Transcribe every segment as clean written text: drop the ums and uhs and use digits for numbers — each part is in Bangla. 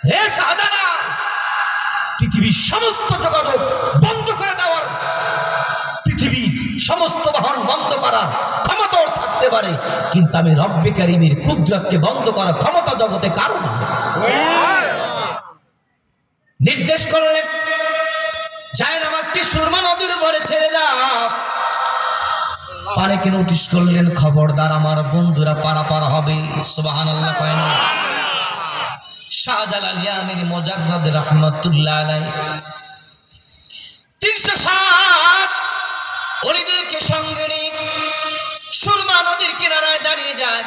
হে শাহজালাল, পৃথিবীর সমস্ত জগৎ বন্ধ করে দেওয়ার, পৃথিবীর সমস্ত বাহন বন্ধ করার ক্ষমতা ওর থাকতে পারে, কিন্তু আমি রব্বে কারীমের কুদরতকে বন্ধ করার ক্ষমতা জগতে কারো না। নির্দেশ করলেন, জায়নামাজটি সুরমা নদীর উপরে ছেড়ে দাও। পানিকে নোটিশ করলেন, খবরদার আমার বন্ধুরা পারাপার হবে। সুবহানাল্লাহ কয় না? শাহজালাল ইয়ামিনী মুজাররাদ রাহমাতুল্লাহ আলাইহি 360 ওলিদেরকে সঙ্গে নিয়ে সুরমা নদীর কিনারায় দাঁড়িয়ে যায়,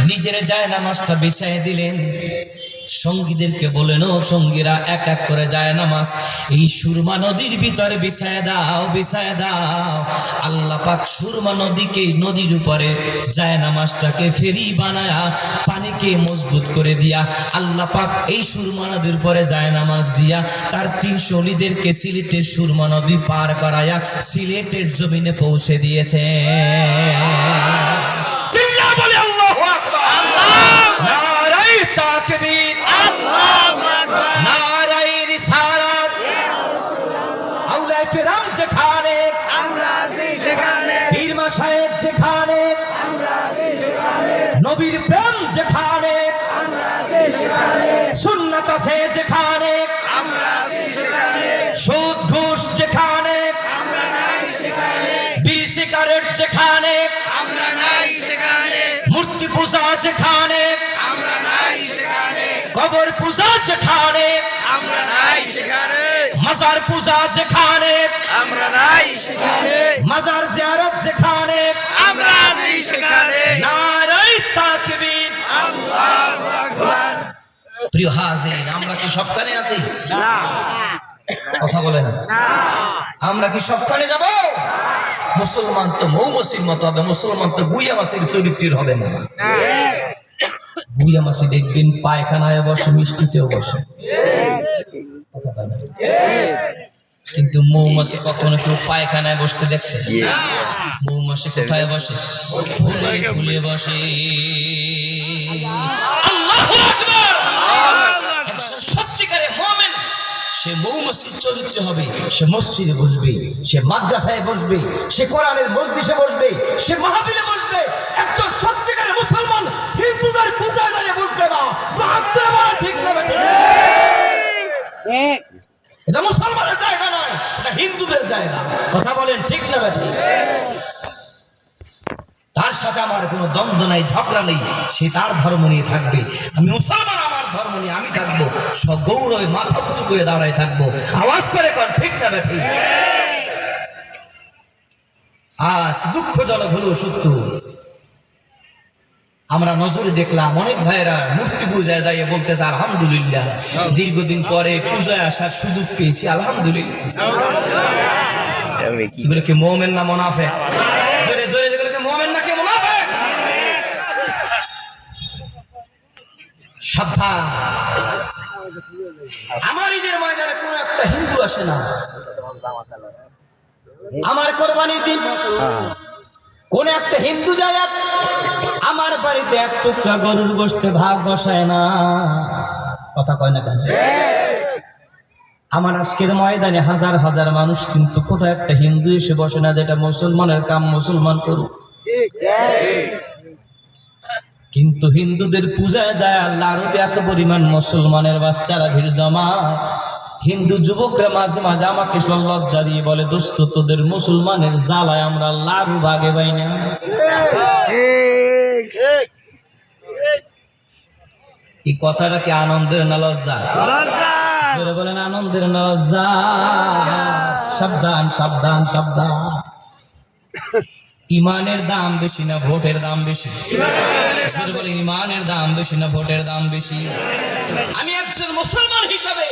নিজের জায়নামাজটা বিছাইয়ে দিলেন। সঙ্গীদেরকে বলেন, ও সঙ্গীরা, এক এক করে জায়নামাজ এই সুরমা নদীর ভিতরে বিছায় দাও, বিছায় দাও। আল্লাহ পাক সুরমা নদীকে, নদীর উপরে জায়নামাজটাকে ফেরি বানায়া পানিকে মজবুত করে দিয়া আল্লাহ পাক এই সুরমা নদীর উপরে জায়নামাজ দিয়া তার 300 ওলিদেরকে সিলেটের সুরমা নদী পার করায়া সিলেটের জমিনে পৌঁছে দিয়েছে। চিল্লা বলে আল্লাহু আকবার। নারায়ে তাকবীর, আল্লাহু আকবার, নারায়ে রিসালাত। আউলিয়া কিরাম যেখানে, আমরা আছি সেখানে। পীর মাশায়েখ যেখানে, আমরা আছি সেখানে। নবীর প্রেম যেখানে, আমরা আছি সেখানে। সুন্নাত আছে যেখানে, আমরা আছি সেখানে। সুদ ঘুষ যেখানে, আমরা নাই সেখানে। বিড়ি সিগারেট যেখানে, আমরা নাই সেখানে। মূর্তি পূজা যেখানে, আমরা নাই সেখানে। কবর পূজা যেখানে, আমরা নাই সেখানে। মাজার পূজা যেখানে, আমরা নাই সেখানে। মাজার জিয়ারত যেখানে, আমরা আছি সেখানে। নারায়ে তাকবীর, আল্লাহু আকবার। প্রিয় হাজির, আমরা কি সবখানে আছি? না। কথা বলে না। আমরা কি সবখানে যাব? মুসলমান তো মৌমাছির মতো হবে, মুসলমান তো গুইয়া মাছির চরিত্রের হবে না। গুইয়া মাছি দেখবেন পায়খানায় বসে, মিষ্টিতেও বসে, কথা বলে না। কিন্তু মৌমাছি কখনো কেউ পায়খানায় বসতে দেখছে? মৌমাছি কোথায় বসে? ফুলে ফুলে বসে। আল্লাহু আকবার। একজন সত্যিকারের মুমিন সে মৌমাছির চরিত্র হবে। সে মসজিদে বসবে, সে মাদ্রাসায় বসবে, সে কোরআনের মজলিসে বসবে, সে মাহফিলে বসবে। একজন সত্যিকারের মুসলমান হিন্দুদের পূজায় যায় বসবে না। ঠিক না বেটা? এটা মুসলমানের জায়গা নয়, এটা হিন্দুদের জায়গা। কথা বলেন ঠিক না বেটা? তার সাথে আমার কোনো দ্বন্দ্ব নাই, ঝগড়া নেই। সে তার ধর্ম নিয়ে থাকবে, আমি মুসলমান আমার ধর্ম নিয়ে আমি থাকবো। সগৌরবে মাথা উঁচু করে দাঁড়ায় থাকবো। আওয়াজ করে কর ঠিক না বেঠি? আজ দুঃখজনক হলো সত্য, আমরা নজরে দেখলাম অনেক ভাইয়েরা মূর্তি পূজায় যাইয়ে বলতেছে আলহামদুলিল্লাহ, দীর্ঘদিন পরে পূজায় আসার সুযোগ পেয়েছি, আলহামদুলিল্লাহ। এগুলো কি মুমিন না মুনাফিক? জোরে জোরে এগুলো কি মুমিন নাকি মুনাফিক? সাবধান, আমার ঈদের ময়দানে কোন একটা হিন্দু আসে না। আমার কোরবানির দিন কোন একটা হিন্দু যায় আমার বাড়িতে এক টুকরা গরুর গোশতে ভাগ বসায় না। কথা কয় না কেন? আমার আজকের ময়দানে হাজার হাজার মানুষ, কিন্তু কোথাও একটা হিন্দু এসে বসে না যেটা মুসলমানের কাম মুসলমান করুক। কিন্তু হিন্দুদের পূজায় যায় আল্লাহ আরতে এত পরিমাণ মুসলমানের বাচ্চারা ভিড় জমায়। হিন্দু যুবকরা মাঝে মাঝে আমাকে লজ্জা দিয়ে বলে, দোস্ত তোদের মুসলমানের জ্বালায় আমরা লাড়ু ভাগে পাই না। এই কথাটা কি আনন্দের না লজ্জা? বলেন আনন্দের না লজ্জা? সাবধান সাবধান সাবধান। ইমানের দাম বেশি না ভোটের দাম বেশি? বলেন ইমানের দাম বেশি না ভোটের দাম বেশি? আমি একজন মুসলমান হিসাবে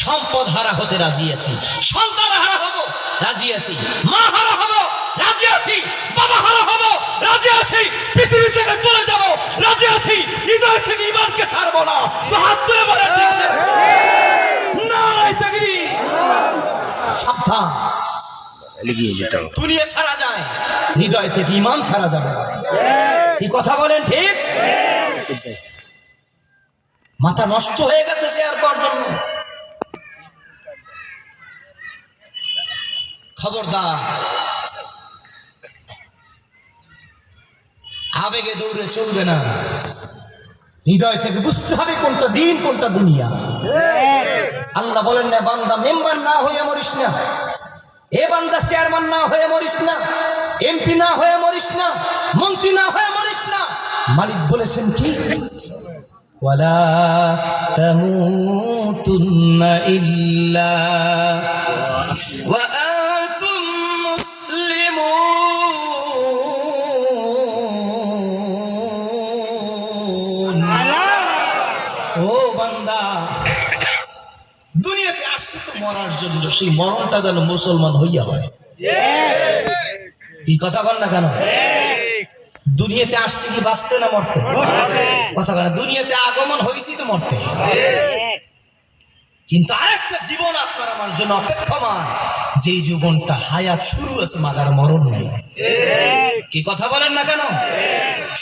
সম্পদ হারা হতে রাজি আছি, সন্তান হারা হব রাজি আছি, মা হারা হব রাজি আছি, বাবা হারা হব রাজি আছি, পৃথিবী থেকে চলে যাব রাজি আছি, হৃদয় থেকে ইমানকে ছাড়বো না। তো হাত তুলে বলেন ঠিক আছে? নারায়ে তাকবীর। সাবধান, দুনিয়া ছাড়া যায়, হৃদয় থেকে ইমান ছাড়া যাবে। এই কথা বলেন ঠিক? মাথা নষ্ট হয়ে গেছে শেয়ার করার জন্য। খবরদার, আবেগে দৌড়ে চলবে না, হৃদয় থেকে বুঝতে হবে কোনটা দিন কোনটা দুনিয়া। আল্লাহ বলেন না বান্দা মেম্বার না হয়ে মরিস না, এ বান্দা চেয়ারম্যান না হয়ে মরিস না, এমপি না হয়ে মরিস না, মন্ত্রী না হয়ে মরিস না। মালিক বলেছেন কি, ওয়ালা তামুতুন্না ইল্লা ওয়া আনতুম মুসলিমুন। ও বান্দা, দুনিয়াতে আসছে তো মরার জন্য, সেই মরণটা যেন মুসলমান হইয়া হয়। কি কথা বল না কেন? দুনিয়াতে আসছে কি বাঁচতে না মরতে? কথা বলে, দুনিয়াতে আগমন হয়েছি তো মরতে, কিন্তু আরেকটা জীবন আপনার আমার জন্য অপেক্ষমান, যেই জীবনটা হায়াত শুরু আছে মাগার মরণ নাই। কি কথা বলেন না কেন?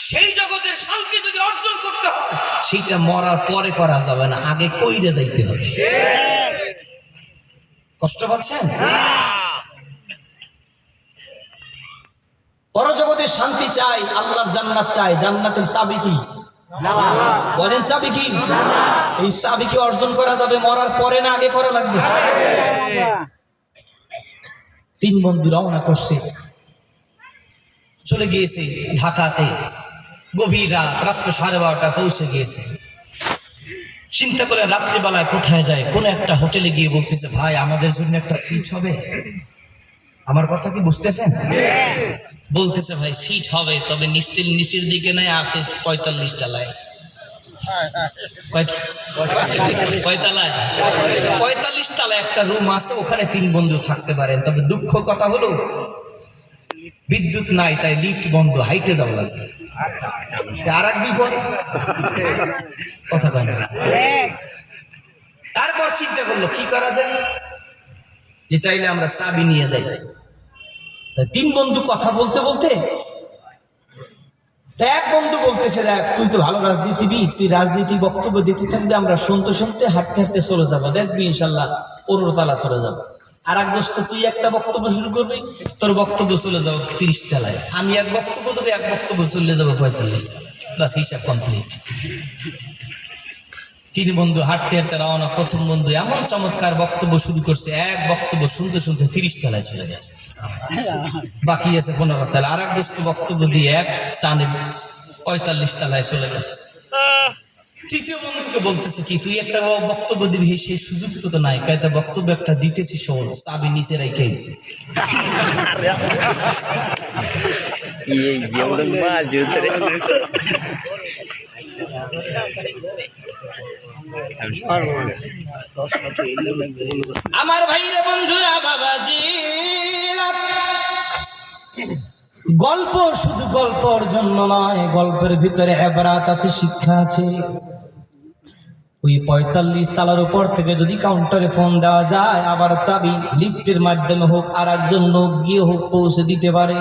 সেই জগতের শান্তি যদি অর্জন করতে হয়, সেইটা মরার পরে করা যাবে না, আগে কইরে যাইতে হবে। কষ্ট পাচ্ছেন? পরজগতের শান্তি চাই, আল্লাহর জান্নাত চাই। জান্নাতের চাবি কি? বলেন চাবি কি? এই চাবি কি অর্জন করা যাবে মরার পরে না আগে করা লাগবে? তিন বন্ধু রওনা করছে, চলে গিয়েছে ঢাকাতে। গভীর রাত, রাত্র 12:30 পৌঁছে গিয়েছে। চিন্তা করে রাত্রিবেলায় কোথায় যায়, কোন একটা হোটেলে গিয়ে বলতেছে, ভাই আমাদের জন্য একটা সিট হবে? আমার কথা কি বুঝতেছেন? বলতেছে, ভাই সিট হবে, তবে নিচের দিকে নাই, আসে 45 তলায়। কয় তলায়? 45 তলায় একটা রুম আছে, ওখানে তিন বন্ধু থাকতে পারেন। তবে দুঃখ কথা হলো বিদ্যুৎ নাই, তাই লিফট বন্ধ, হাইটে যাওয়া লাগবে। আর এক বিপদ, কথা কয় না। তারপর চিন্তা করলো কি করা যায়, যে চাইলে আমরা চাবি নিয়ে যাই। তিন বন্ধু কথা বলতে বলতে এক বন্ধু বলতেছে, দেখ তুই তো ভালো রাজনীতিবিদ, তুই রাজনীতি বক্তব্য দিতে থাকবি, আমরা শুনতে শুনতে হাঁটতে হাঁটতে চলে যাবো, দেখবি ইনশাল্লাহ 15 তলা চলে যাবো। আর এক দোস্ত তুই একটা বক্তব্য শুরু করবি, তোর বক্তব্য চলে যাবো 30 তলায়। আমি এক বক্তব্য দেবো, এক বক্তব্য চলে যাবো 45 তলায়। বাস হিসাব কমপ্লিট। তিন বন্ধু হাঁটতে হাঁটতে রওনা। প্রথম বন্ধু এমন চমৎকার বক্তব্য শুরু করছে, এক বক্তব্য শুনতে শুনতে 30 তলায় চলে গেছে, বাকি আছে 15 তলায়। আর এক দোস্ত বক্তব্য দিয়ে এক টানে 45 তলায় চলে গেছে। তৃতীয় বন্ধুকে বলতেছে, কি তুই একটা বক্তব্য দিবি, সেই সুযোগ তো নাই। কয়টা বক্তব্য একটা দিতেছি, শোন, চাবি নিচে রেখে আইছি। আমার ভাইরা, বন্ধুরা, বাবাজি, গল্প শুধু গল্পর জন্য নয়, গল্পের ভিতরে ইবরাত আছে, শিক্ষা আছে। ওই 45 তলার উপর থেকে যদি কাউন্টারে ফোন দেওয়া যায়, আবার চাবি লিফটের মাধ্যমে হোক, আর একজন লোক গিয়ে হোক পৌঁছে দিতে পারে।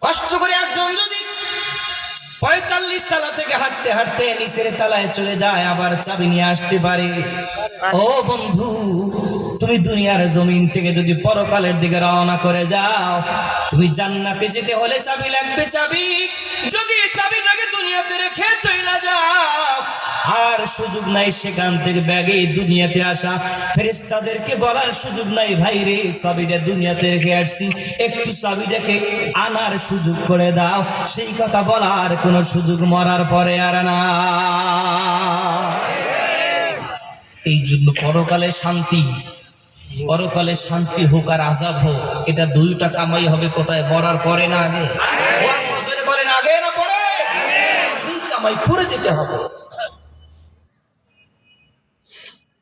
কষ্ট করে একজন যদি 45 তলা থেকে হাঁটতে হাঁটতে নিচের তলায় চলে যায়, আবার চাবি নিয়ে আসতে পারে। ও বন্ধু, তুমি দুনিয়ার জমিন থেকে যদি পরকালের দিকে রওনা করে যাও, তুমি জান্নাতে যেতে হলে চাবি লাগবে। চাবি যদি চাবিটাকে দুনিয়াতে রেখে চলে যাও, আর সুযোগ নাই সেখান থেকে ব্যাগে দুনিয়াতে আসা। ফেরেশতাদেরকে বলার সুযোগ নাই, ভাই রে চাবিটা দুনিয়াতে রেখে আসছি, একটু চাবিটাকে আনার সুযোগ করে দাও। সেই কথা বলার কোনো সুযোগ মরার পরে আর না। এই জন্য পরকালে শান্তি, পরকালে শান্তি হোক আর আযাব হোক, এটা দুইটা কামাই হবে কোথায়? মরার পরে না আগে? বলেন আগে না পরে? দুই কামাই করে যেতে হবে।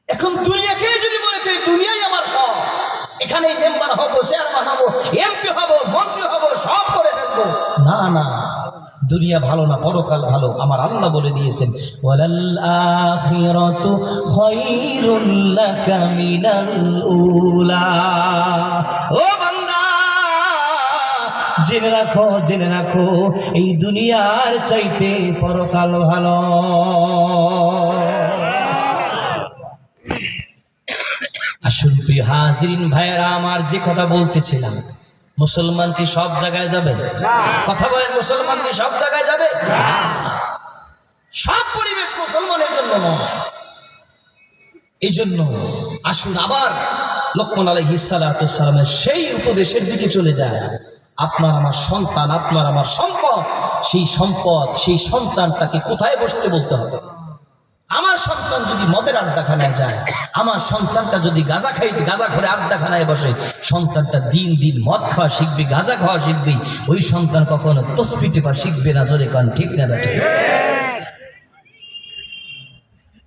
এখন দুনিয়াকে যদি মনে করি দুনিয়াই আমার সব, এখানে মেম্বার হবো, চেয়ারম্যান হবো, এমপি হবো, মন্ত্রী হবো, সব করে ফেলবো, না না, দুনিয়া ভালো না, পরকাল ভালো। আমার আল্লাহ বলে দিয়েছেন, ওয়ালাল আখিরাতু খায়রুল লাকা মিনাল উলা। ও বান্দা, জেনে রাখো এই দুনিয়ার চাইতে পরকাল ভালো। আসুন প্রিয় হাজিরিন ভাইয়েরা আমার, যে কথা বলতেছিলাম, মুসলমান কি সব জায়গায় যাবে? কথা বলেন, মুসলমান কি সব জায়গায় যাবে? সব পরিবেশ মুসলমানের জন্য নয়। এই জন্য আসুন আবার লোকমান আলাইহিস সালাতু সালামের সেই উপদেশের দিকে চলে যায়। আপনার আমার সন্তান, আপনার আমার সম্পদ, সেই সম্পদ, সেই সন্তানটাকে কোথায় বসতে বলতে হবে? আমার সন্তান যদি মদের আড্ডাখানায় যায়, আমার সন্তানটা যদি গাঁজা ঘরে আড্ডাখানায় বসে, সন্তানটা দিন দিন মদ খাওয়া শিখবে, গাঁজা খাওয়া শিখবে, ওই সন্তান কখনো তসবিহ টেপা শিখবে না। জোরে কান ঠিক না বেটে?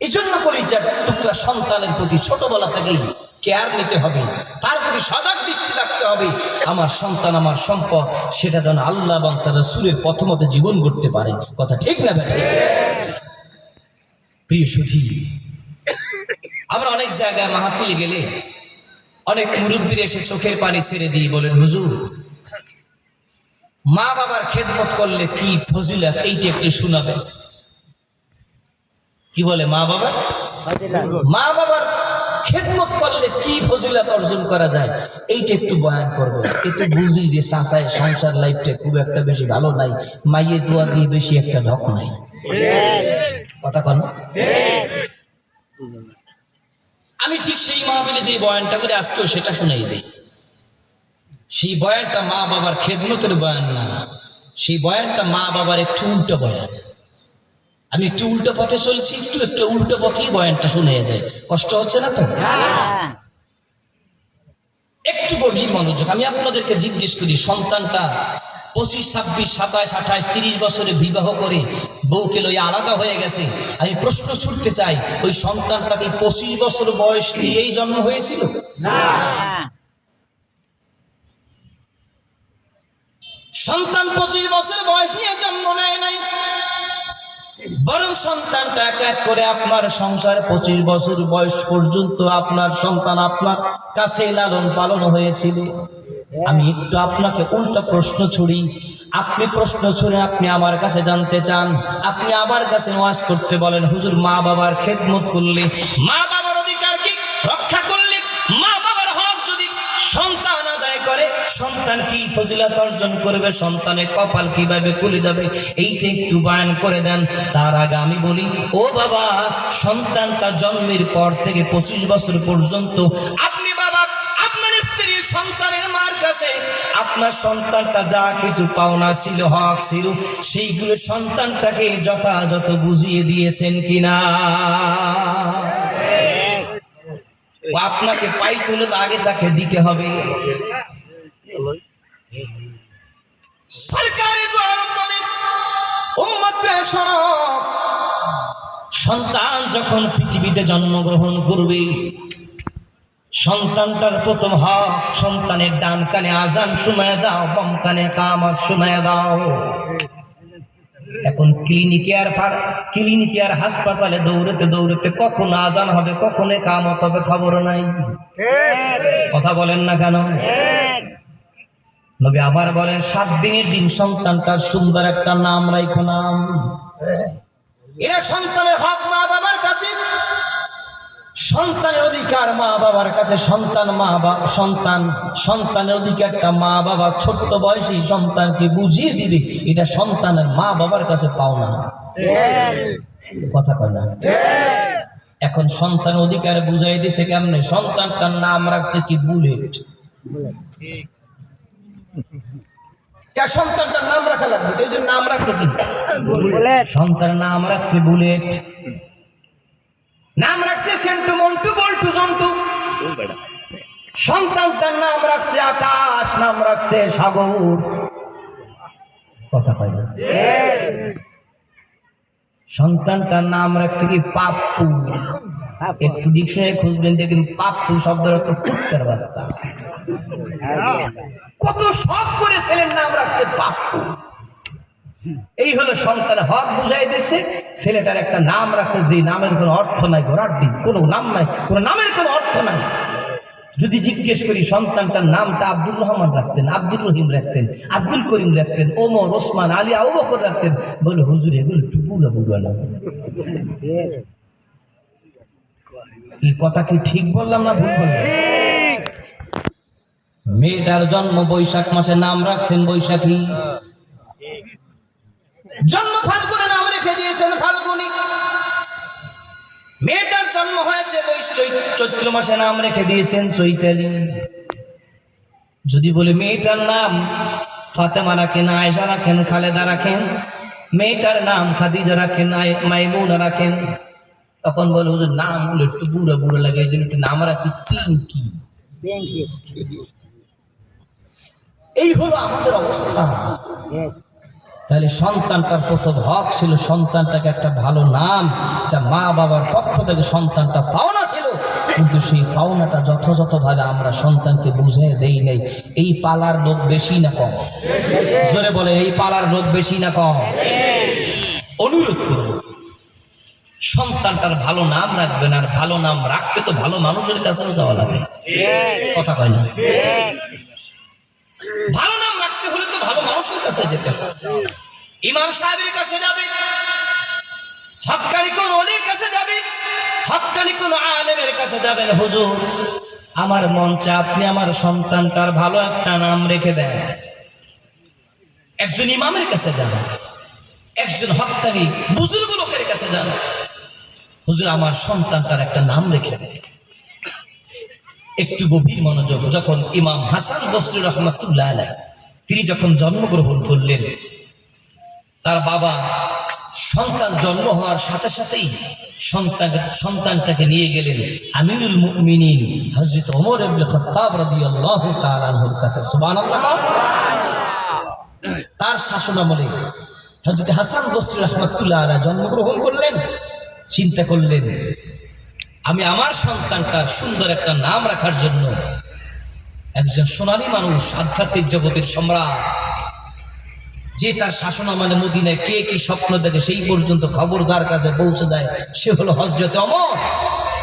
এই জন্য কলিজার টুকরা সন্তানের প্রতি ছোটবেলা থেকেই কেয়ার নিতে হবে, তার প্রতি সজাগ দৃষ্টি রাখতে হবে। আমার সন্তান আমার সম্পদ, সেটা যেন আল্লাহ এবং তার রাসূলের পথ মতে জীবন গড়তে পারে। কথা ঠিক না বেটে? প্রিয় সুধী, আমরা অনেক জায়গায় মাহফিলে গেলে অনেক মুরব্বীরা এসে চোখের পানি ছেড়ে দিয়ে বলেন, হুজুর মা বাবার খেদমত করলে কি ফজিলত, এইটা একটু শোনাবে। কি বলে? মা বাবার খেদমত করলে কি ফজিলত অর্জন করা যায়, এইটা একটু বয়ান করবে। একটু বুঝি যে চাচায় সংসার লাইফটা খুব একটা বেশি ভালো নাই, মাইয়ে দোয়া দিয়ে বেশি একটা ঢক নাই। কথা কন? আমি ঠিক সেই মাহফিলে যে বয়ানটা করে আজকেও সেটা শুনাই দিই। সেই বয়ানটা মা বাবার খেদমতের বয়ান না, সেই বয়ানটা মা বাবার একটু উল্টো বয়ান। আমি একটু উল্টো পথে চলছি, একটু উল্টো পথেই বয়ানটা শুনে যায়। কষ্ট হচ্ছে না তো? একটু গভীর মনোযোগ। আমি আপনাদেরকে জিজ্ঞেস করি, সন্তানটা 25, 26, 27, 28, 30 বছরে বিবাহ করে বউকে লইয়া আলাদা হয়ে গেছে। আমি প্রশ্ন ছুটতে চাই, ওই সন্তানটাকে 25 বছর বয়স নিয়েই জন্ম হয়েছিল? সন্তান 25 বছর বয়স নিয়ে জন্ম নেয় নাই, বরং সন্তানটা এক এক করে আপনার সংসার 25 বছর বয়স পর্যন্ত আপনার সন্তান আপনার কাছে লালন পালন হয়েছিল। আমি একটু আপনাকে উল্টা প্রশ্ন ছুড়ি, আপনি প্রশ্ন ছুড়ে আপনি আমার কাছে জানতে চান, আপনি আমার কাছে ওয়াজ করতে বলেন, হুজুর মা বাবার খেদমত করলে, মা বাবার অধিকার কি রক্ষা করলে, মা বাবার হক যদি সন্তান আদায় করে, সন্তান কি ফজিলত অর্জন করবে, সন্তানের কপাল কিভাবে খুলে যাবে, এইটা একটু বয়ান করে দেন। তার আগে আমি বলি, ও বাবা, সন্তানটা জন্মের পর থেকে 25 বছর পর্যন্ত আপনি বাবা, আপনার স্ত্রীর সন্তানের মার কাছে আপনার সন্তানটা যা কিছু পাওনা ছিল, হক ছিল, সেইগুলো সন্তানটাকে যথাযথ বুঝিয়ে দিয়েছেন কিনা? আপনাকে পাইতে হলে আগে তাকে দিতে হবে। সরকারি সন্তান যখন পৃথিবীতে জন্মগ্রহণ করবে, সন্তানটার প্রথম হক, সন্তানের ডান কানে আজান শোনায় দাও, বাম কানে কামত শোনায় দাও। এখন ক্লিনিকে আর হাসপাতালে দৌড়াতে দৌড়াতে কখন আজান হবে, কখন কামত হবে, খবর নাই। কথা বলেন না কেন? নবী আবার বলেন, 7 দিনের দিন সন্তানটার সুন্দর একটা নাম রাখো। নাম এরা সন্তানের হক মা বাবার কাছে, সন্তানের অধিকার মা বাবার কাছে। সন্তানের অধিকারটা মা বাবা ছোট্ট বয়সী সন্তানকে বুঝিয়ে দিবে, এটা সন্তানের মা বাবার কাছে পাওনা। কথা কয় না? এখন সন্তান অধিকার বুঝাই দিছে কেমনে? সন্তানটার নাম রাখছে কি? বুলেট। সন্তানটার নাম রাখা লাগবে, এই যে নাম রাখছে কি? সন্তানের নাম রাখছে বুলেট, নাম রাখছে সেন্টু, মন্টু, বল্টু, জন্টু। সন্তানটার নাম রাখছে আকাশ, নাম রাখছে সাগর। কথা কয় না? সন্তানটার নাম রাখছে কি? পাপ্পু। একটু ডিকশনারি খুঁজবেন, দেখবেন পাপ্পু শব্দের অর্থ কুত্তার বাচ্চা। কত শখ করে ছেলের নাম রাখছে পাপ্পু। এই হলো সন্তানের হক বুঝাই দিচ্ছে। ছেলেটার একটা নাম রাখছে যে নামের কোনো অর্থ নাই, ঘোড়ার ডিম, কোনো নাম নাই, কোনো নামের কোনো অর্থ নাই। যদি জিজ্ঞেস করি সন্তানটার নামটা আব্দুর রহমান রাখতেন, আব্দুর রহিম রাখতেন, আব্দুল করিম রাখতেন, ওমর, ওসমান, আলী, আবু বকর রাখতেন, বলে হুজুর এগুলো একটু বুড়া বুড়া নাম। এই কথা কি ঠিক বললাম না ভুল বললাম? মেয়েটার জন্ম বৈশাখ মাসে, নাম রাখছেন বৈশাখী। জন্ম ফাল্গুনে, নাম রেখে দিয়েছেন ফাল্গুনী। মেয়েটার জন্ম হয়েছে চৈত্র মাসে, নাম রেখে দিয়েছেন চৈতালি। যদি বলে মেয়েটার নাম ফাতেমা রাখেন, আয়েশা রাখেন, খালেদা রাখেন, মেয়েটার নাম খাদিজা রাখেন, মাইমুনা রাখেন, তখন বলে হুজুর নামগুলো একটু বুড়া বুড়া লাগে, এই জন্য একটু নাম রাখছি পিঙ্কি। এই হলো আমাদের অবস্থা। তাহলে সন্তানটার প্রথম হক ছিল সন্তানটাকে একটা ভালো নাম, একটা মা বাবার পক্ষ থেকে সন্তানটা পাওনা ছিল, কিন্তু সেই পাওনাটা যথাযথভাবে আমরা সন্তানকে বুঝিয়ে দেই নাই। এই পালার লোক বেশি না কম? জোরে বলে, এই পালার লোক বেশি না কম? অনুরোধ করব সন্তানটার ভালো নাম রাখবেন, আর ভালো নাম রাখতে তো ভালো মানুষের কাছেও যাওয়া লাগে, কথা কয় না? ভালো নাম রাখতে হলে তো ভালো মানুষের কাছে যেতে হবে। ইমাম সাহেবের কাছে যাবেন, হক্কানি কোন ওলির কাছে যাবেন, হক্কানি কোন আলেমের কাছে যাবেন, হুজুর আমার মন চায় আপনি আমার সন্তানটার ভালো একটা নাম রেখে দেন। একজন ইমামের কাছে যান, একজন হক্কানি বুজুর্গ লোকের কাছে যান, হুজুর আমার সন্তানটার একটা নাম রেখে দেয়। একটু গভীর মনোযোগ। যখন ইমাম হাসান বসরি রহমাতুল্লাহ আলাইহি তিনি যখন জন্মগ্রহণ করলেন, তার বাবা সন্তান জন্ম হওয়ার সাথে সাথেই সন্তানটাকে নিয়ে গেলেন আমিরুল মুমিনিন হযরত ওমর ইবনে খাত্তাব রাদিয়াল্লাহু তাআলা আনহুর কাছে। সুবহানাল্লাহ। তার শাসনামলে হযরত হাসান বসরি রহমাতুল্লাহ আলাইহি জন্মগ্রহণ করলেন। চিন্তা করলেন আমি আমার সন্তানটার সুন্দর একটা নাম রাখার জন্য একজন সোনালী মানুষ, আধ্যাত্মিক জগতের সম্রাট, যে তার শাসনামলে মদিনায় কে কি স্বপ্ন দেখে সেই পর্যন্ত খবর যার কাছে পৌঁছে দেয় সে হলো হযরত ওমর।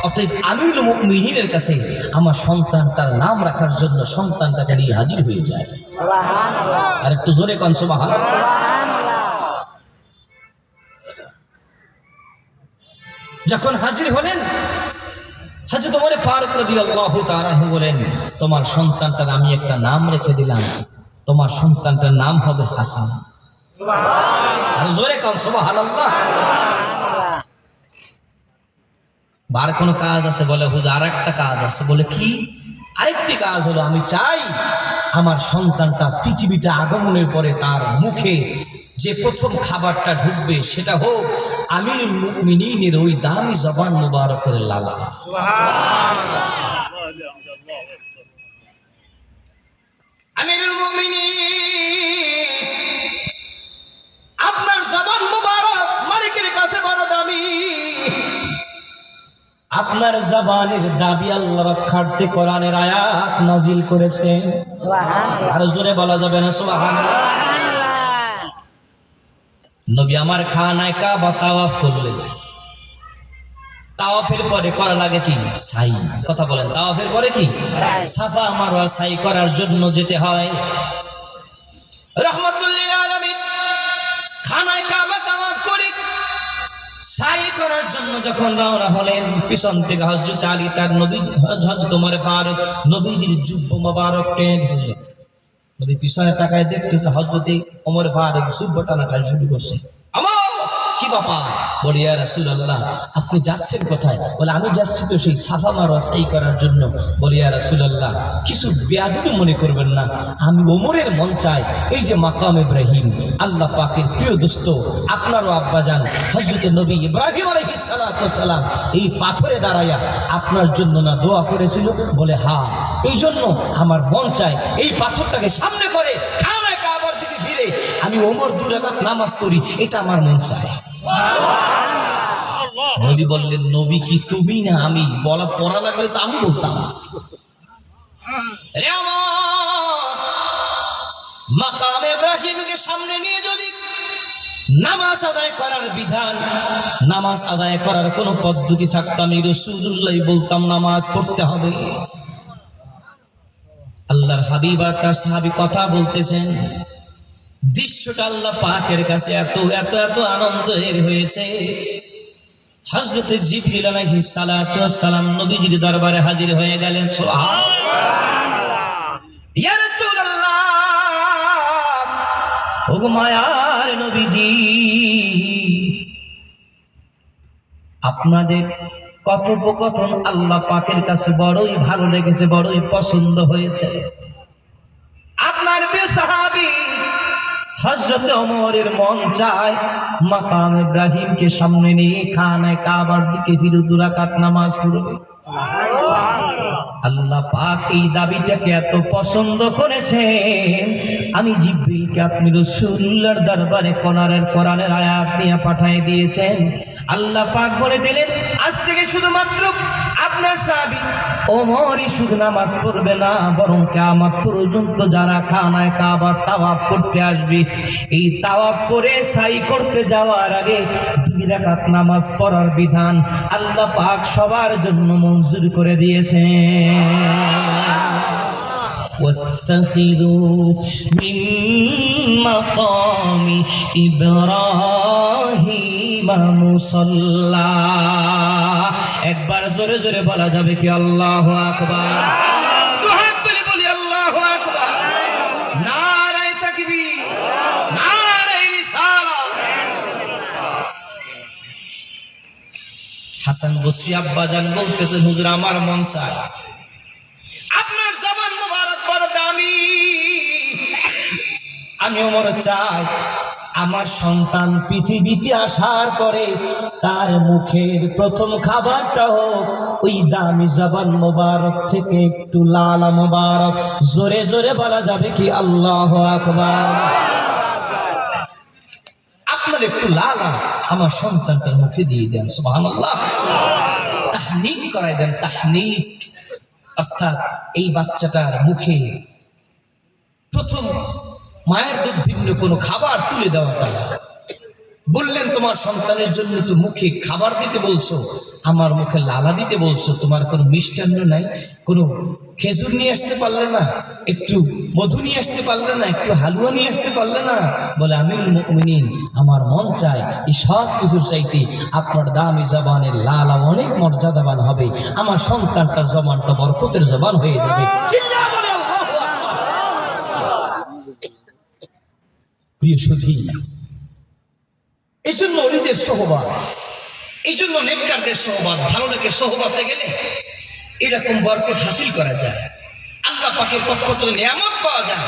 অতএব আমিরুল মুমিনিনের কাছে আমার সন্তানটার নাম রাখার জন্য সন্তানটাকে নিয়ে হাজির হয়ে যায়। সুবহানাল্লাহ। আর একটু জোরে কোন সুবহানাল্লাহ। যখন হাজির হলেন হযরত ওমর ফারুক রাদিয়াল্লাহু তাআলা আনহু বলেন, তোমার সন্তানটার আমি একটা নাম রেখে দিলাম, তোমার সন্তানটার নাম হবে হাসান। সুবহানাল্লাহ। আর জোরে কোন সুবহানাল্লাহ। আর কোনো কাজ আছে? বলে হুজুর আরেকটা কাজ আছে। বলে কি? আরেকটি কাজ হলো আমি চাই আমার সন্তানটা পৃথিবীতে আগমনের পরে তার মুখে যে প্রথম খাবারটা ঢুকবে সেটা হোক আমিরুল মুমিনিনের ওই দামি জবান মুবারকের লালা। সুবহানাল্লাহ। আমিরুল মুমিনিন আপনার জবান মুবারক মালিকের কাছে বড় দামি, আপনার জবানের দাবি আল্লাহ রক্ষার্থে কোরআনের আয়াত নাজিল করেছেন। সুবহানাল্লাহ। আর জোরে বলা যাবে না সুবহানাল্লাহ। নবী আমার খানায় কাবা তাওয়াফ করলেন। তাওয়াফের পরে করা লাগে কি? সাই। কথা বলেন, তাওয়াফের পরে কি? সাফা মারওয়া সাই করার জন্য যেতে হয়। রাহমাতুল্লিল আলামিন খানায় কাবা তাওয়াফ করে সাই করার জন্য যখন রওনা হলেন, পিছন থেকে হযরত আলী তার নবীজি হযরত ওমর ফারুক নবীজির জুব্ব মোবারক টেনে ধরলেন। নবী পিছনে তাকায় দেখতেছে হযরত ওমর ফারুক জুব্বা টানাটা শুরু করছে। আমার কি ব্যাপার? বলি ইয়া রাসূলুল্লাহ আপনি যাচ্ছেন কোথায়? বলে আমি যাচ্ছি তো সেই সাফা মারওয়া সাই করার জন্য। বলি ইয়া রাসূলুল্লাহ কিছু বেয়াদবি মনে করবেন না, আমি ওমরের মন চাই এই যে মাকাম ইব্রাহিম আল্লাহ পাকের প্রিয় দোস্ত আপনারও আব্বাজান হযরত নবী ইব্রাহিম আলাইহিস সালাতু ওয়াস সালাম এই পাথরে দাঁড়ায়া আপনার জন্য না দোয়া করেছিল? বলে হ্যাঁ, এই জন্য আমার মন চায় এই পাথরটাকে সামনে করে খানায় কাবার দিকে ফিরে আমি ওমর 2 রাকাত নামাজ পড়ি, এটা আমার মন চায়। নবী বললেন নবী কি তুমি না আমি? বলা পড়া লাগলে তো আমি বলতাম। মাকাম ইব্রাহিমকে সামনে নিয়ে যদি নামাজ আদায় করার বিধান, নামাজ আদায় করার কোন পদ্ধতি থাকতো আমি রাসূলুল্লাহ বলতাম নামাজ পড়তে হবে। আল্লাহর হাবিব আর তার সাহাবী কথা বলতেছেন। দৃশ্যটা আল্লাহ পাকের কাছে এত এত এত আনন্দের হয়েছে। হযরত জিবরিল আলাইহিস সালাতু ওয়াস সালাম নবীজির দরবারে হাজির হয়ে গেলেন। সুবহানাল্লাহ। ইয়া রাসূলুল্লাহ, ওগো মায়ার নবীজি, আপনাদের কথোপকথন আল্লাহ পাকের কাছে বড়ই ভালো লেগেছে, বড়ই পছন্দ হয়েছে। আপনার প্রিয় সাহাবী হযরত ওমরের মন চায় মাকাম ইব্রাহিমকে সামনে নিয়ে খানায়ে কাবার দিকে ফিরে 2 রাকাত নামাজ পড়বে। আল্লাহ পাক এই দাবিটাকে এত পছন্দ করেছেন, আমি জিবরিলকে আপনি রাসূলুল্লাহর দরবারে কোরআনের আয়াত নিয়ে পাঠিয়ে দিয়েছেন। আল্লাহ পাক বলে দিলেন, আজ থেকে শুধুমাত্র আপনার সাহাবী ওমরই শুধু নামাজ পড়বে না, বরং কিয়ামত পর্যন্ত যারা খানায়ে কাবা তাওয়াফ করতে আসবে, এই তাওয়াফ করে সাই করতে যাওয়ার আগে 2 রাকাত নামাজ পড়ার বিধান আল্লাহ পাক সবার জন্য মঞ্জুর করে দিয়েছেন। واتخذوا من مقام إبراهيم مصلى। একবার জোরে জোরে বলা যাবে কি আল্লাহু আকবার? দুহাত তুলে বলি আল্লাহু আকবার। নারে তাকবীর, নারে রিসালাত। হাসান বসরি আব্বাজান বলতেছেন, হুজুর আমার মন চায় আপনার জবান মুবারক বড় দামি, আমি ওমর চাই আমার সন্তান পৃথিবীতে আসার পরে তার মুখের প্রথম খাবারটা হোক ওই দামি জবান মুবারক থেকে একটু লালা মুবারক। জোরে জোরে বলা যাবে কি আল্লাহু আকবার? আপনার একটু লালা আমার সন্তানটার মুখে দিয়ে দেন, সুবহানাল্লাহ। তাহনিক করাই দেন, তাহনিক, অর্থাৎ এই বাচ্চাটার মুখে প্রথম মায়ের দুধ ভিন্ন কোনো খাবার তুলে দেওয়াটা। বললেন তোমার সন্তানের জন্য তো মুখে খাবার দিতে বলছো, আমার মুখে লালা দিতে বলছো, তোমার কোনো মিষ্টান্ন নাই, কোনো খেজুর নিয়ে আসতে পারলে না, একটু মধু নিয়ে আসতে পারলে না, একটু হালুয়া নিয়ে আসতে পারলে না? বলে আমিরুল মুমিনিন, আমার মন চায় এই সব কিছুর চাইতে আপনার দামি জবানের লালা অনেক মর্যাদাবান হবে, আমার সন্তানটার জবানটা বরকতের জবান হয়ে যাবে। চিল্লা বলে আল্লাহু আকবার। প্রিয় সুধী, এই জন্য ওলিদের সোহবাত, এই জন্য নেককারদের সোহবাত, ভালো লোকের সোহবাতে গেলে এরকম বরকত হাসিল করা যায়, আল্লাহ পাকের পক্ষ থেকে নিয়ামত পাওয়া যায়।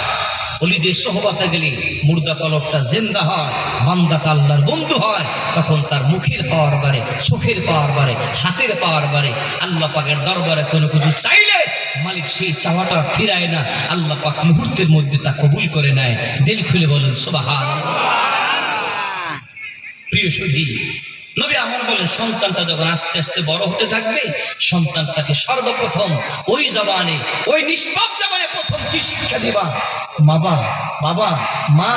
ওলিদের সোহবাতে গেলে মুর্দা কলবটা জিন্দা হয়, বান্দাটা আল্লাহর বন্ধু হয়, তখন তার মুখের পাওয়ার বাড়ে, চোখের পাওয়ার বাড়ে, হাতের পাওয়ার বাড়ে। আল্লাহ পাকের দরবারে কোনো কিছু চাইলে মালিক সেই চাওয়াটা ফিরায় না, আল্লাহ পাক মুহূর্তের মধ্যে তা কবুল করে নেয়। দিল খুলে বলেন সুবহানাল্লাহ। প্রিয় সুধী, নবী আমার বলেন সন্তানটা যখন আস্তে আস্তে বড় হতে থাকবে, সন্তানটাকে সর্বপ্রথম ওই জবানে, ওই নিষ্পাপ জবানে প্রথম কি শিক্ষা দিবা? বাবা, বাবা, মা,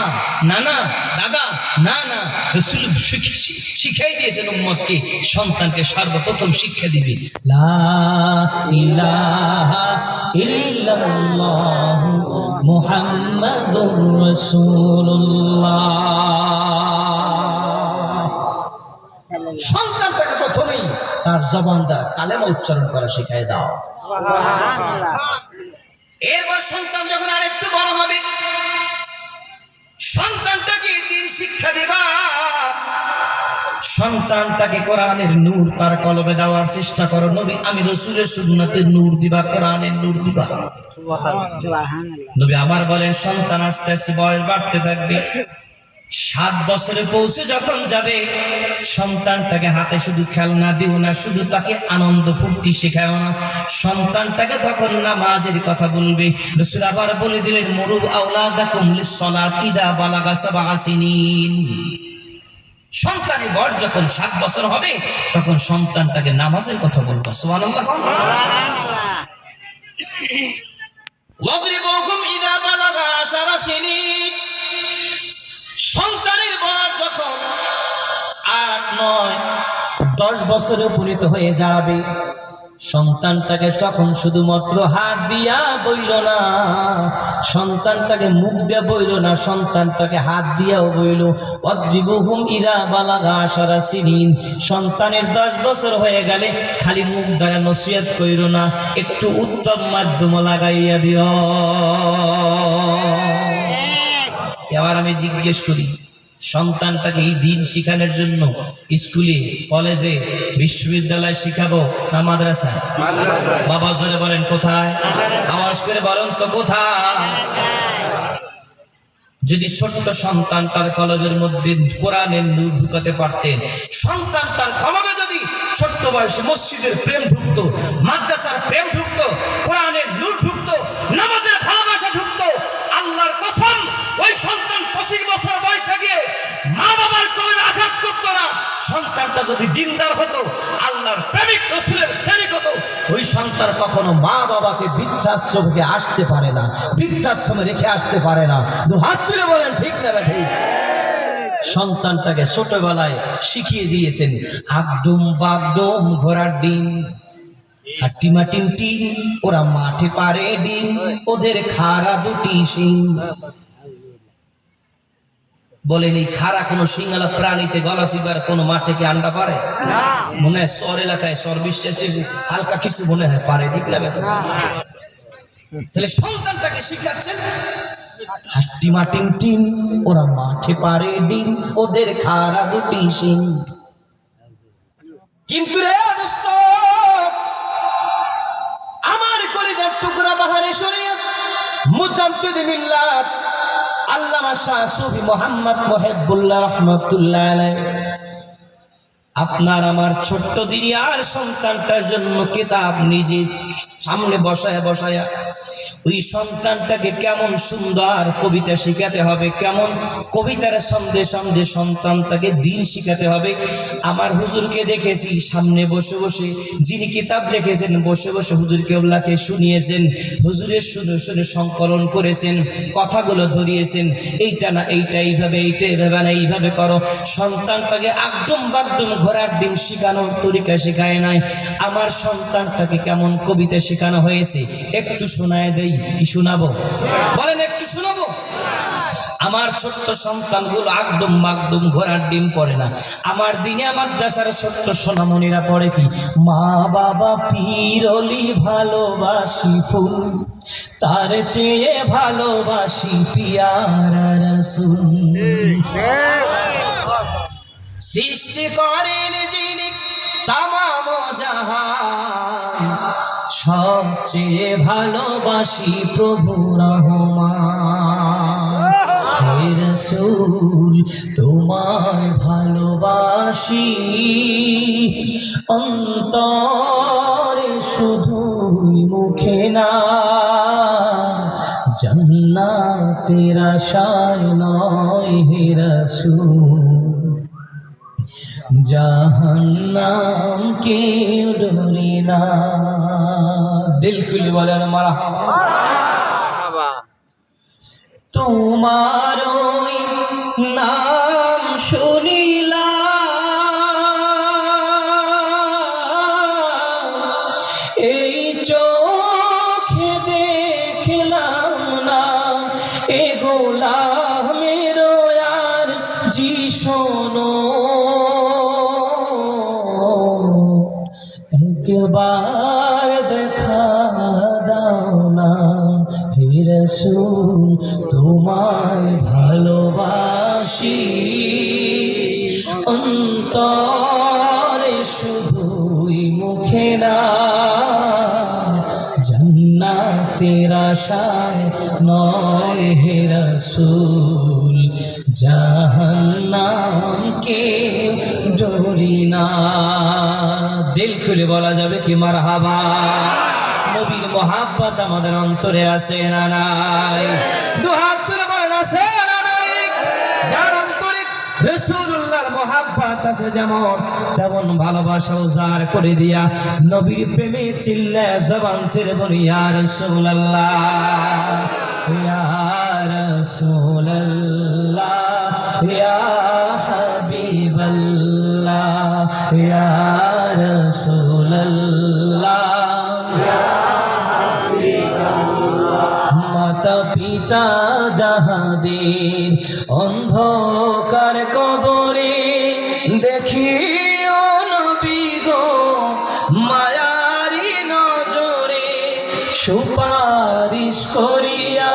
নানা, দাদা, নানা। রাসূল শিখাই দিয়েছেন উম্মতকে, সন্তানকে সর্বপ্রথম শিক্ষা দিবে লা ইলাহা ইল্লাল্লাহ মুহাম্মাদুর রাসূলুল্লাহ। সন্তানটাকে প্রথমেই তার জবান দ্বারা কালেমা উচ্চারণ করা শিখাই দাও। এরপর সন্তান যখন আরেকটু বড় হবে, সন্তানটাকে দিন শিক্ষা দিবা, সন্তানটাকে কোরআনের নূর তার কলবে দেওয়ার চেষ্টা করো। নবী আমি রাসূলের সুন্নাতের নূর দিবা, কোরআনের নূর দিবা। নবী আমার বলেন সন্তান আস্তে আস্তে বয়স বাড়তে থাকবে, 7 বছরে পৌঁছে যখন যাবে, সন্তানটাকে হাতে শুধু খেলনা দিও না, শুধু তাকে আনন্দ ফুর্তি শেখাও না, সন্তানটাকে তখন নামাজের কথা বলবে। রাসূল আবার বলে দিলেন মুরু আওলাদাকুম লিস-সালাত ইদা বালাগা 7 সিনিন। সন্তানের বয়স যখন 7 বছর হবে, তখন সন্তানটাকে নামাজের কথা বলবা। সুবহানাল্লাহ। ওয়াদরিবুহুম ইদা বালাগা 10 সিনিন। সন্তানের বয়স যখন 8, 9, 10 বছরে উপনীত হয়ে যাবে, সন্তানটাকে তখন শুধুমাত্র হাত দিয়া বইল না, সন্তানটাকে মুখ দিয়ে বইল না, সন্তানটাকে হাত দিয়াও বইল। অদ্রিবুহুম ইদা বালাগা আশারা সিনিন, সন্তানের 10 বছর হয়ে গেলে খালি মুখ দ্বারা নসিহত কইরো না, একটু উত্তম মাধ্যম লাগাইয়া দিও। এবার আমি জিজ্ঞেস করি, সন্তানটাকে এই দিন শিখানোর জন্য স্কুলে, কলেজে, বিশ্ববিদ্যালয়ে শিখাবো না মাদ্রাসা? বাবা জোরে বলেন কোথায়? আওয়াজ করে বলেন তো কোথায়? যদি ছোট্ট সন্তানটার কলবের মধ্যে কোরআনের নূর ঢুকাতে পারতেন, সন্তানটার কলবে যদি ছোট্ট বয়সে মসজিদের প্রেম ঢুকতো, মাদ্রাসার প্রেম ঢুকতো, কোরআনের নূর ঢুকতো, নামাজের ভালোবাসা ঢুকতো, আল্লাহর কসম ওই সন্তান 25 বছর বয়সে গিয়ে মা বাবার কলবে আঘাত করতো না। সন্তানটা যদি দিনদার হতো, আল্লাহর প্রেমিক, রাসূলের প্রেমিক হতো, ওই সন্তান কখনো মা বাবাকে বৃদ্ধাশ্রমে আসতে পারে না, বৃদ্ধাশ্রমে রেখে আসতে পারে না। হাত তুলে বলেন ঠিক না ঠিক? সন্তানটাকে ছোটবেলায় শিখিয়ে দিয়েছেন আগডুম বাগডুম ঘোড়ার ডিম, হাট্টিমা টিম, ওরা মাঠে পারে ডিম, ওদের খাড়া দুটি শিং। বলেন এই খাড়া কোন সিংহালা প্রাণীতে গলা চিবার কোন মাঠে কি আন্ডা পারে? মনে হয় শহর এলাকায় সর্বিশেষে হালকা কিছু মনে হয় পারে, ঠিক না? তাহলে সন্তানটাকে শিখাচ্ছেন হাট্টিমা টিম, ওরা মাঠে পারে ডিম, ওদের খাড়া দুটি শিং। কিন্তু রে দোস্ত, আমার কলিজার টুকরা বাহারে শরীয়ত মুজাদ্দিদ মিল্লাত আল্লামা শাহ সুফি মোহাম্মদ মুহিবুল্লাহ রাহমাতুল্লাহ আলাইহি আপনার আমার ছোট্ট দিনিয়ার সন্তানটার জন্য কিতাব নিজে সামনে বসায়া ওই সন্তানটাকে কেমন সুন্দর কবিতা শিখাতে হবে, কেমন কবিতার সন্দেশ সন্তানটাকে দিন শিখাতে হবে। আমার হুজুরকে দেখেছি সামনে বসে বসে, যিনি কিতাব লিখেছেন বসে বসে হুজুর কেবলাকে শুনিয়েছেন, হুজুরের শুনে সংকলন করেছেন, কথাগুলো ধরিয়েছেন, এইটা না এইটা, এইভাবে এইটা, এইভাবে না এইভাবে করো। সন্তানটাকে একদম বাগদম ঘোড়ার ডিম শিখানোর তরিকা শেখায় নাই। আমার সন্তানটাকে কেমন কবিতা শেখানো হয়েছে একটু শোনায় দেই। কি শোনাবো বলেন? একটু শোনাবো। আমার ছোট্ট সন্তানগুলো একদম মাকদুম ঘোড়ার ডিম পড়ে না। আমার দিনে মাদ্রাসার ছোট্ট সোনামণিরা পড়ে কি, মা বাবা পীরলি ভালোবাসি ফুল, তার চেয়ে ভালোবাসি পিয়ারা রাসূল। সৃষ্টি করেন যিনি তামাম জাহান, সবচেয়ে ভালোবাসি প্রভু রহমান। হে রাসূল তোমায় ভালোবাসি, অন্তরে শুধুই মুখে না, জান্নাতের আশায় নয় হে রাসূল, জাহান্নাম কে ডরি না। দিল খুলে বলেন মারহাবা। তোমার ওই নাম শুনিলাম, এই চোখে দেখলাম না, এ গোলামের আর জি শোনো, একবার দেখা দাও না হে রাসূল, তোমায় ভালোবাসি, অন্তরে শুধুই মুখে না, জান্নাতের আশায় নয় হে রাসূল, জাহান্নাম কে ডরি না। দিল খুলে বলা যাবে কি মারহাবা? নবীর মহাব্বত আমাদের অন্তরে আছে না নাই? দুহাত তুলে বলেন আছে না নাই? যার অন্তরে রাসূলুল্লাহর মহাব্বত আছে যেমন, তেমন ভালোবাসা উজাড় করে দিয়া নবীর প্রেমে চিল্লায় জবান ছেড়ে বলি ইয়া রাসূলুল্লাহ, ইয়া রাসূলুল্লাহ, ইয়া হাবিবাল্লাহ, ইয়া রাসূলুল্লাহ, পিতা যাহাদের অন্ধকার কবরে দেখিও নবী গো মায়ারি নজরে সুপারিশ করিয়া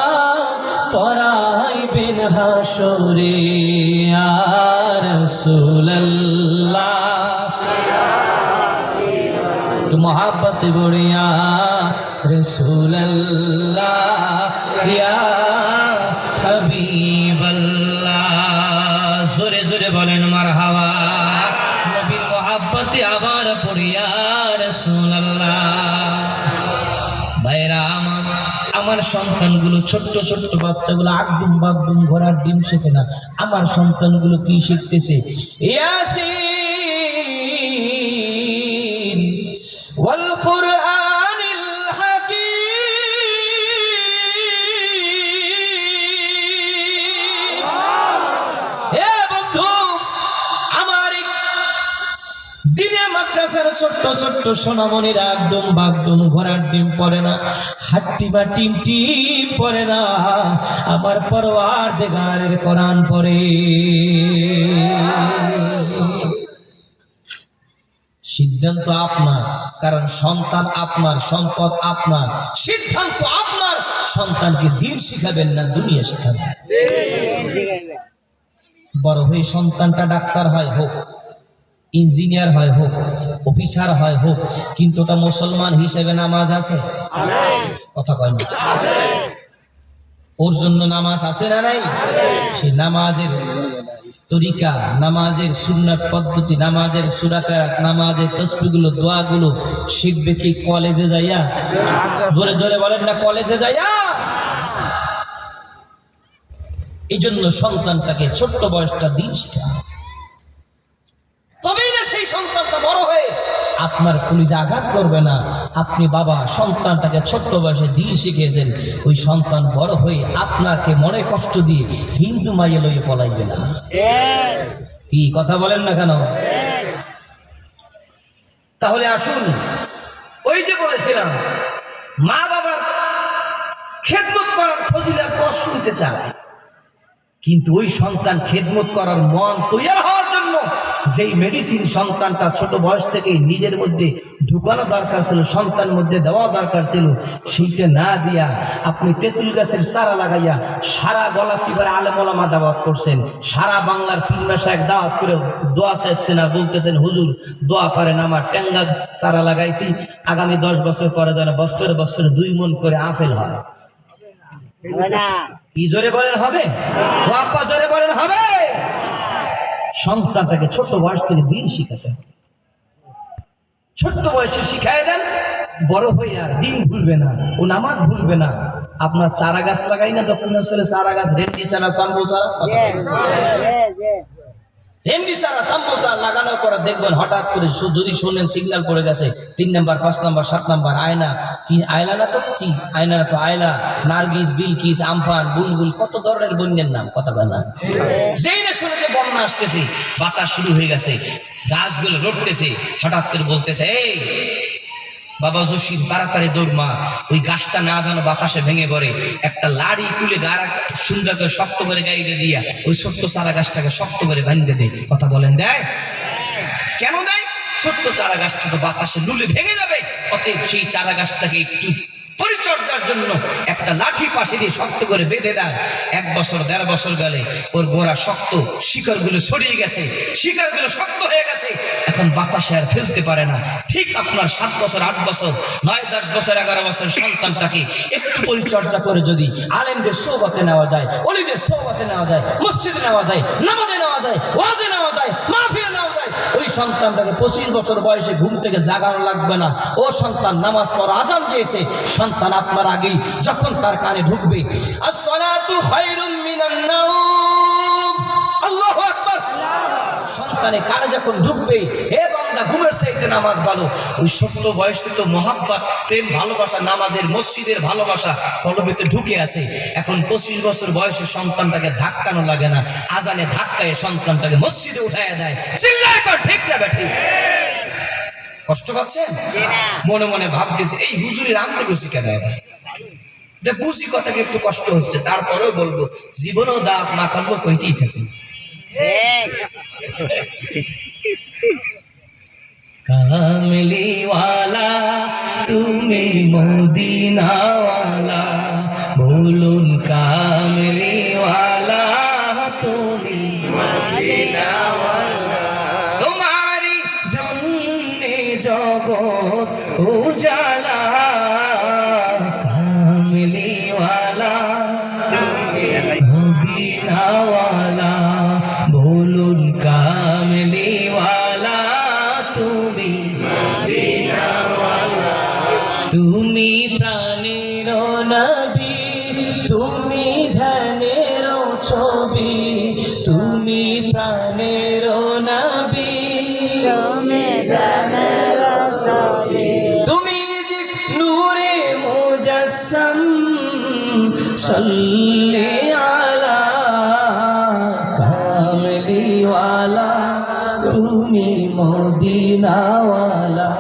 তরাইবেন হাসরে ইয়া রাসূলুল্লাহ मोहब्बत बढ़िया रसूल अल्लाह या हबीब अल्लाह जोरे जोरे बोलेन मरहबा नबीर मोहब्बते आबार पड़िया रसूल अल्लाह भाईरा আমার সন্তানগুলো ছোট্ট ছোট্ট বাচ্চাগুলো আগডুম বাগডুম ঘোড়ার ডিম শেখে না আমার সন্তানগুলো কি শিখতেছে ইয়াসিন والقرآن الحكيم এ বন্ধু আমার দিনে মাদ্রাসার ছোট্ট ছোট্ট সোনামণিরা একদম বাগডুম ঘোড়ার ডিম পড়ে না হাট্টি বা টিম টিম পড়ে না আমার পরওয়ারদিগারের কোরআন পড়ে সিদ্ধান্ত আপনার কারণ সন্তান আপনার সম্পদ আপনার সিদ্ধান্ত আপনার সন্তানকে দিন শিখাবেন না দুনিয়া শিখাবেন বড় হয়ে সন্তানটা ডাক্তার হয় হোক ইঞ্জিনিয়ার হয় হোক অফিসার হয় হোক কিন্তু ওটা মুসলমান হিসেবে নামাজ আছে কথা কয় না ওর জন্য নামাজ আছে না নাই সেই নামাজের তরিকা নামাজের সুন্নাত পদ্ধতি নামাজের সূরা কেরাত নামাজের তাসবিহগুলো দোয়াগুলো শিখবে কি কলেজে যাইয়া জোরে জোরে বলেন না কলেজে যাইয়া এইজন্য সন্তানটাকে ছোট্ট বয়সটা দিন শিখা তবেই না সেই সন্তানটা বড় হয়ে আপনার কলিজা আঘাত করবে না আপনি বাবা সন্তানটাকে ছোট্ট বয়সে দিন শিখিয়েছেন ওই সন্তান বড় হয়ে আপনাকে মনে কষ্ট দিয়ে হিন্দু মাইয়ে লইয়ে পলাইবে না কি কথা বলেন না কেন তাহলে আসুন ওই যে বলেছিলাম মা বাবার খেদমত করার ফজিলত বস শুনতে চায় কিন্তু ওই সন্তান খেদমত করার মন তৈরি হওয়ার জন্য যেই মেডিসিন সন্তানটা ছোট বয়স থেকে নিজের মধ্যে ঢুকানো দরকার ছিল সন্তানের মধ্যে দেওয়া দরকার ছিল সেইটা না দিয়া আপনি তেঁতুল গাছের চারা লাগাইয়া সারা গলাচিপাড়া আলেম ওলামা দাওয়াত করছেন সারা বাংলার পীর মাশায়েখ দাওয়াত করে দোয়া চাইছেন আর বলতেছেন হুজুর দোয়া করেন আমার ট্যাঙ্গা চারা লাগাইছি আগামী 10 বছর পরে যেন বছরে বছরে 2 মণ করে আপেল হয় কি জোরে বলেন হবে বাবা জোরে বলেন হবে সন্তানটাকে ছোট বয়স থেকে দিন শিখাতে হবে ছোট্ট বয়সে শিখায় দেন বড় হয়ে আর দিন ভুলবে না ও নামাজ ভুলবে না আপনার চারা গাছ লাগাই না দক্ষিণেশ্বরে চারা গাছ রেন্ডি চারা চাম্বল চারা রেন্ডি চারা চাম্বল চারা লাগানোর পরে দেখবেন হঠাৎ করে যদি শোনেন সিগন্যাল পড়ে গেছে 3 নাম্বার 5 নাম্বার 7 নাম্বার আয়না কি আয়লা না তো কি আয়না না তো আয়লা নার্গিস বিলকিস আমফান বুলবুল কত ধরনের বন্যের নাম কথা কয় না যেই না শুনেছে বন্যা আসতেছে বাতাস শুরু হয়ে গেছে গাছগুলো লড়তেছে হঠাৎ করে বলতেছে এই বাবা জসিম তাড়াতাড়ি দৌড়মা ওই গাছটা না যেন বাতাসে ভেঙে পড়ে একটা লাড়ি কুলে গাড়া সুন্দর করে শক্ত করে গাইতে দিয়া ওই ছোট্ট চারা গাছটাকে শক্ত করে বাঁধতে দেয় কথা বলেন দেয় কেন দেয় ছোট্ট চারা গাছটা তো বাতাসে লুলে ভেঙে যাবে অতএব সেই চারা গাছটাকে একটু পরিচর্যার জন্য একটা লাঠি পাশে দিয়ে শক্ত করে বেঁধে দেয় 1 বছর 1.5 বছর গেলে ওর গোড়া শক্ত শিকড়গুলো ছড়িয়ে গেছে শিকড়গুলো শক্ত হয়ে গেছে এখন বাতাসে আর ফেলতে পারে না ঠিক আপনার 7 বছর 8 বছর 9 10 বছর 11 বছর সন্তানটাকে একটু পরিচর্যা করে যদি আলেমদের সোহবতে নেওয়া যায় ওলিদের সোহবতে নেওয়া যায় মসজিদে নেওয়া যায় নামাজে নেওয়া যায় ওয়াজে নেওয়া যায় মাহফিলে নেওয়া যায় ওই সন্তানটাকে 25 বছর বয়সে ঘুম থেকে জাগানো লাগবে না ও সন্তান নামাজ পড়া আজান দিয়েছে সন্তান আপনার আগেই যখন তার কানে ঢুকবে আসসালাতু খায়রুম মিনান নাওম আল্লাহু আকবার সন্তানের কানে যখন ঢুকবে হে বান্দা ঘুমের চাইতে নামাজ ভালো ওই ছোট্ট বয়সে তো মহাব্বত প্রেম ভালোবাসা নামাজের মসজিদের ভালোবাসা কলবেতে ঢুকে আছে এখন 25 বছর বয়সে সন্তানটাকে ধাক্কানো লাগে না আজানে ধাক্কায় সন্তানটাকে মসজিদে উঠায়া দেয় চিল্লায় কর ঠিক না বেঠিক কষ্ট পাচ্ছেন মনে মনে ভাবতেছে এই হুজুরের আনতে গেছি কেন এটা বুঝি কথাকে একটু কষ্ট হচ্ছে, তারপরেও বলবো জীবনেও দাঁত না কাটবো, কইতেই থাকি। কামলিওয়ালা তুমি মদিনাওয়ালা, বলুন কামলিওয়ালা তুমি মদিনাওয়ালা, তোমারি জন্যে জগৎ উজালা, কামলিওয়ালা তুমি মদিনাওয়ালা, বলুন কামলিওয়ালা তুমি মদিনাওয়ালা, তুমি প্রাণের নবী, তুমি ধ্যানের ছবি, তুমি প্রাণের নবী, তুমি ধ্যানের ছবি, তুমি যে নূরে মুজাসসাম, সাল্লি আলা কামলিওয়ালা তুমি মদিনাওয়ালা,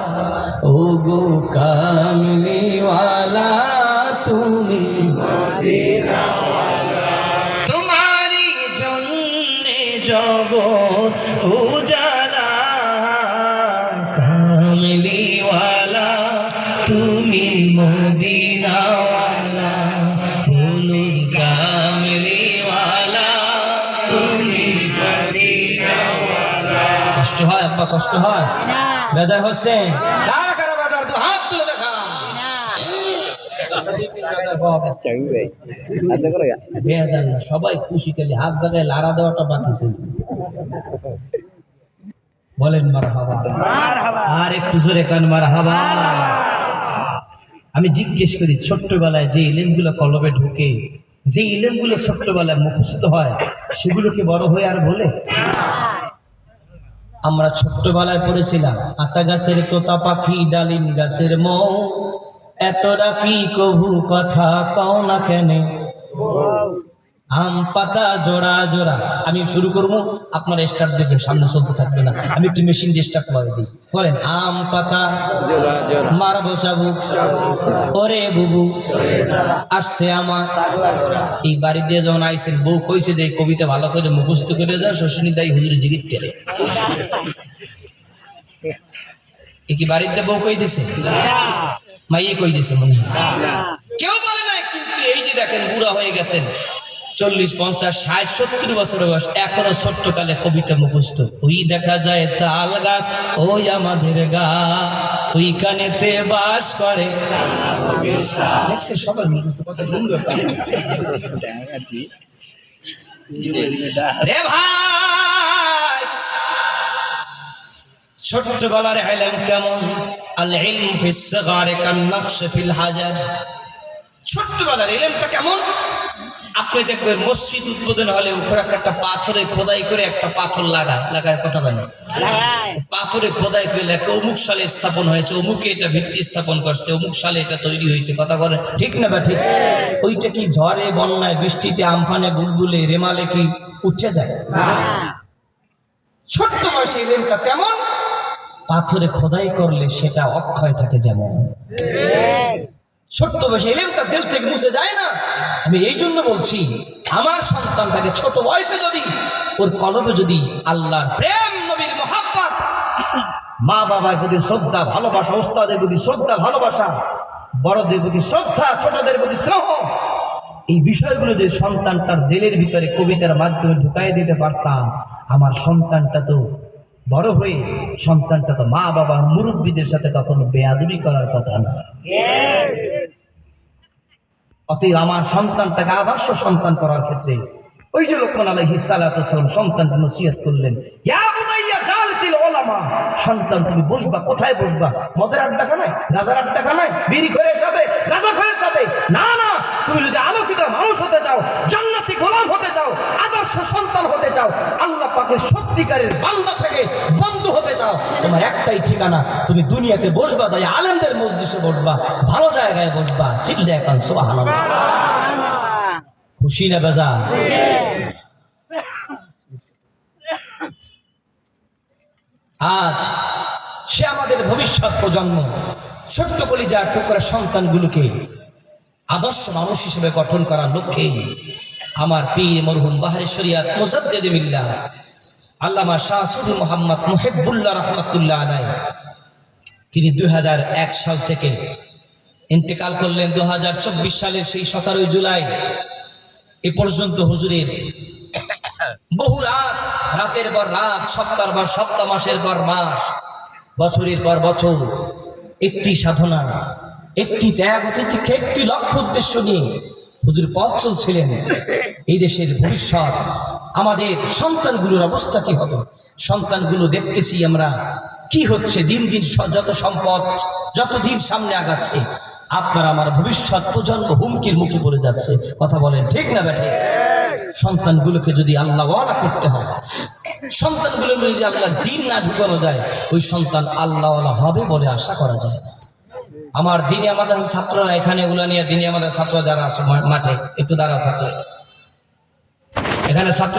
ওগো কামলিওয়ালা তুমি মদিনাওয়ালা, তোমারি জন্যে জগৎ উজালা, কামলিওয়ালা তুমি মদিনাওয়ালা, বলুন কামলিওয়ালা তুমি মদিনাওয়ালা। কষ্ট হয় আব্বা, কষ্ট হয়? বেজার হচ্ছে? কারা কারা বাজার দু হাত তুলে দেখা। বেজার না, সবাই খুশি, খালি হাত জায়গায় লাড়া দেওয়াটা বাকি ছিল। বলেন মারহাবা, আর একটু জোরে কান মারহাবা। আমি জিজ্ঞেস করি, ছোট্টবেলায় যে ইলমগুলো কলবে ঢুকে, যে ইলমগুলো ছোট্টবেলায় মুখস্থ হয়, সেগুলো কি বড় হয়ে আর বলে? আমরা ছোট্টবেলায় পড়েছিলাম, আতা গাছের তোতা পাখি, ডালিম গাছের মৌ, এতটা কি কভু কথা কও না কেনে, আম পাতা জোড়া জোড়া। আমি শুরু করবো, আপনারা স্টার্ট দেখবেন, সামনে চলতে থাকবে না, আমি একটু মেশিন দিয়ে স্টার্ট করে দিই। বলেন, আম পাতা মারবো চাবুক, ওরে বুবু আসছে আমার। এই বাড়ি দিয়ে যখন আইসেন, বউ কইছে যে কবিতা ভালো করে মুখস্থ করে যা, শ্বশুনি দায়ী হুজুর জিগিত করে। কি বাড়িতে বউ কই দিছে? মাইয়ে কই দিছে? মনে হয় কেউ বলে নাই। কিন্তু এই যে দেখেন, বুড়া হয়ে গেছেন, 40, 50, 60, 70 বছরের বয়স, এখনো ছোট্টকালে কবিতা মুখস্থ। ওই দেখা যায় তাল গাছ, ওই আমাদের গা, ওইখানেতে বাস করে। দেখছেন সবাই মুখস্থ, কত সুন্দর। রে ভাই, ছোট্টবেলার ইলম কেমন? আল ইলম ফিস সিগারি কান নকশ ফিল হাজার। ছোট্টবেলার ইলমটা কেমন? আপনি দেখবেন মসজিদ উদ্বোধন হলে ওখানে একটা পাথরে খোদাই করে একটা পাথর লাগায় কথা বলে, পাথরে খোদাই করে লেখে অমুক সালে স্থাপন হয়েছে, অমুকে এটা ভিত্তি স্থাপন করছে, অমুক সালে এটা তৈরি হয়েছে। কথা বলে ঠিক না বা ঠিক? ওইটা কি ঝড়ে, বন্যায়, বৃষ্টিতে, আমফানে, বুলবুলে, রেমালে কি উঠে যায়? ছোট্ট বয়সে ইলমটা তেমন, পাথরে খোদাই করলে সেটা অক্ষয় থাকে যেমন। ছোট্ট বয়সে ইলমটা দিল থেকে মুছে যায় না। আমি এই জন্য বলছি, আমার সন্তানটাকে ছোট বয়সে যদি ওর কলবে যদি আল্লাহর প্রেম, নবীর মুহাব্বত, মা বাবার প্রতি শ্রদ্ধা ভালোবাসা, উস্তাদের প্রতি শ্রদ্ধা ভালোবাসা, বড়দের প্রতি শ্রদ্ধা, ছোটদের প্রতি স্নেহ, এই বিষয়গুলো যদি সন্তানটার দিলের ভিতরে কবিতার মাধ্যমে ঢুকাই দিতে পারতাম, আমার সন্তানটা তো বড় হয়ে, সন্তানটা তো মা বাবা মুরব্বীদের সাথে কখনো বেয়াদবি করার কথা না। অতএব আমার সন্তানটাকে আদর্শ সন্তান করার ক্ষেত্রে ওই যে লোকমান আলাইহিস সালাতু ওয়াস সালাম সন্তানকে নসিহত করলেন, ইয়া বুনাইয়া জালিসিল উলামা, সন্তান তুমি বসবা, কোথায় বসবা? মদের আড্ডাখানায়, গাজার আড্ডাখানায়, বিড়িখোরের সাথে, গাঁজাখোরের সাথে? না না, তুমি যদি আলোকিত মানুষ হতে চাও, জান্নাতি গোলাম হতে চাও, আদর্শ সন্তান হতে চাও, আল্লাহ পাকের সত্যিকারের বান্দা থেকে বন্ধু হতে চাও, তোমার একটাই ঠিকানা, তুমি দুনিয়াতে বসবা, যাই আলেমদের মজলিসে বসবা, ভালো জায়গায় বসবা। চিল্লা এখন সুবহানাল্লাহ। খুশি না বেজা? আজ সে আমাদের ভবিষ্যৎ প্রজন্ম, ছোট্ট কলিজার টুকরা সন্তানগুলোকে আদর্শ মানুষ হিসেবে গঠন করার লক্ষ্যে আমার পীর মরহুম বাহারি শরিয়াত মুজাদ্দিদ মিল্লাহ আল্লামা শাহ সুফি মোহাম্মদ মুহিব্বুল্লাহ রহমাতুল্লাহ আলাইহি তিনি 2001 সাল থেকে ইন্তেকাল করলেন। 2024 সালের সেই 17 জুলাই এ পর্যন্ত হুজুরের বহু রাতের পর রাত, সপ্তাহের পর সপ্তাহ, মাসের পর মাস, বছরের পর বছর একটি সাধনা, একটি ত্যাগ, অতিথিকে একটি লক্ষ্য উদ্দেশ্য নিয়ে হুজুর পথ চলছিলেন। এই দেশের ভবিষ্যৎ, আমাদের সন্তানগুলোর অবস্থা কি হবে? সন্তানগুলো দেখতেছি আমরা কি হচ্ছে, দিন দিন যত সম্পদ যত দিন সামনে আগাচ্ছে, আপনার আমার ভবিষ্যৎ প্রজন্ম হুমকির মুখে পড়ে যাচ্ছে। কথা বলেন ঠিক না বেঠে? সন্তানগুলোকে যদি আল্লাহ ওয়ালা করতে হয়, সন্তানগুলো যদি আল্লাহর দিন না ঢুকানো যায়, ওই সন্তান আল্লাহ ওয়ালা হবে বলে আশা করা যায় না। আমার দিনে আমাদের ছাত্ররা এখানে উলানিয়া দিনে আমাদের ছাত্র যারা আছে মাঠে একটু দাঁড়া থাকলে, এখানে ছাত্র